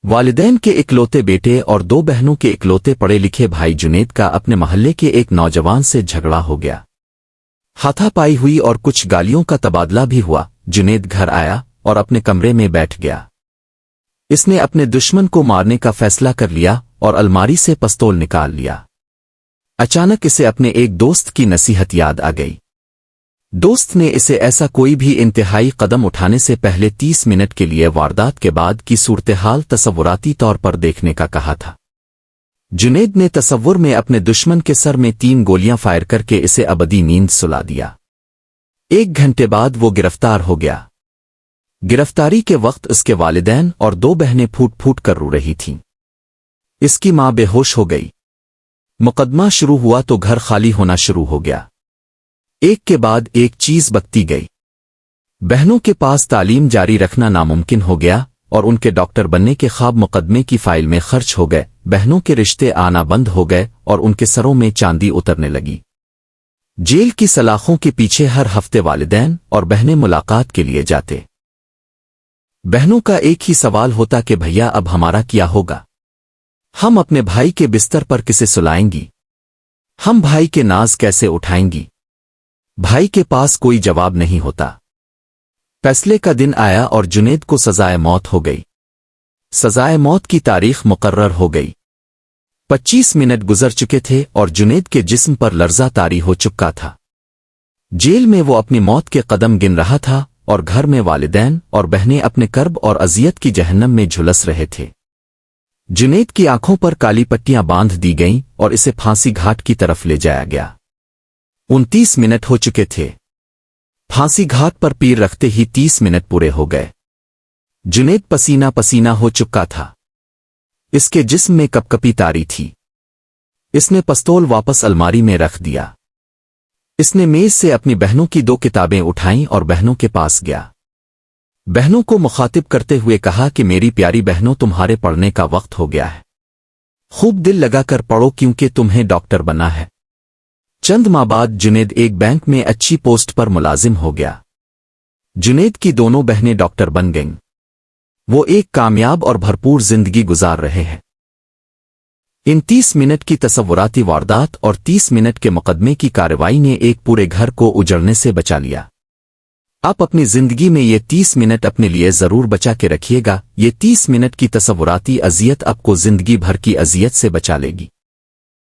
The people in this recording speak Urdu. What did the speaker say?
والدین کے اکلوتے بیٹے اور دو بہنوں کے اکلوتے پڑھے لکھے بھائی جنید کا اپنے محلے کے ایک نوجوان سے جھگڑا ہو گیا۔ ہاتھا پائی ہوئی اور کچھ گالیوں کا تبادلہ بھی ہوا۔ جنید گھر آیا اور اپنے کمرے میں بیٹھ گیا۔ اس نے اپنے دشمن کو مارنے کا فیصلہ کر لیا اور الماری سے پستول نکال لیا۔ اچانک اسے اپنے ایک دوست کی نصیحت یاد آ گئی۔ دوست نے اسے ایسا کوئی بھی انتہائی قدم اٹھانے سے پہلے 30 منٹ کے لیے واردات کے بعد کی صورتحال تصوراتی طور پر دیکھنے کا کہا تھا۔ جنید نے تصور میں اپنے دشمن کے سر میں 3 گولیاں فائر کر کے اسے ابدی نیند سلا دیا۔ 1 گھنٹے بعد وہ گرفتار ہو گیا۔ گرفتاری کے وقت اس کے والدین اور 2 بہنیں پھوٹ پھوٹ کر رو رہی تھیں۔ اس کی ماں بے ہوش ہو گئی۔ مقدمہ شروع ہوا تو گھر خالی ہونا شروع ہو گیا۔ ایک کے بعد ایک چیز بکتی گئی۔ بہنوں کے پاس تعلیم جاری رکھنا ناممکن ہو گیا اور ان کے ڈاکٹر بننے کے خواب مقدمے کی فائل میں خرچ ہو گئے۔ بہنوں کے رشتے آنا بند ہو گئے اور ان کے سروں میں چاندی اترنے لگی۔ جیل کی سلاخوں کے پیچھے ہر ہفتے والدین اور بہنیں ملاقات کے لیے جاتے۔ بہنوں کا ایک ہی سوال ہوتا کہ بھیا اب ہمارا کیا ہوگا؟ ہم اپنے بھائی کے بستر پر کسے سلائیں گی؟ ہم بھائی کے ناز کیسے اٹھائیں گی؟ بھائی کے پاس کوئی جواب نہیں ہوتا۔ فیصلے کا دن آیا اور جنید کو سزائے موت ہو گئی۔ سزائے موت کی تاریخ مقرر ہو گئی۔ 25 منٹ گزر چکے تھے اور جنید کے جسم پر لرزہ طاری ہو چکا تھا۔ جیل میں وہ اپنی موت کے قدم گن رہا تھا اور گھر میں والدین اور بہنیں اپنے کرب اور اذیت کی جہنم میں جھلس رہے تھے۔ جنید کی آنکھوں پر کالی پٹیاں باندھ دی گئیں اور اسے پھانسی گھاٹ کی طرف لے جایا گیا۔ 29 منٹ ہو چکے تھے۔ پھانسی گھاٹ پر پیر رکھتے ہی 30 منٹ پورے ہو گئے۔ جنید پسینہ پسینہ ہو چکا تھا۔ اس کے جسم میں کپکپی تاری تھی۔ اس نے پستول واپس الماری میں رکھ دیا۔ اس نے میز سے اپنی بہنوں کی 2 کتابیں اٹھائیں اور بہنوں کے پاس گیا۔ بہنوں کو مخاطب کرتے ہوئے کہا کہ میری پیاری بہنوں تمہارے پڑھنے کا وقت ہو گیا ہے۔ خوب دل لگا کر پڑھو کیونکہ تمہیں ڈاکٹر بنا ہے۔ چند ماہ بعد جنید ایک بینک میں اچھی پوسٹ پر ملازم ہو گیا۔ جنید کی دونوں بہنیں ڈاکٹر بن گئیں۔ وہ ایک کامیاب اور بھرپور زندگی گزار رہے ہیں۔ ان 30 منٹ کی تصوراتی واردات اور 30 منٹ کے مقدمے کی کارروائی نے ایک پورے گھر کو اجڑنے سے بچا لیا۔ آپ اپنی زندگی میں یہ 30 منٹ اپنے لیے ضرور بچا کے رکھیے گا۔ یہ 30 منٹ کی تصوراتی اذیت آپ کو زندگی بھر کی اذیت سے بچا لے گی۔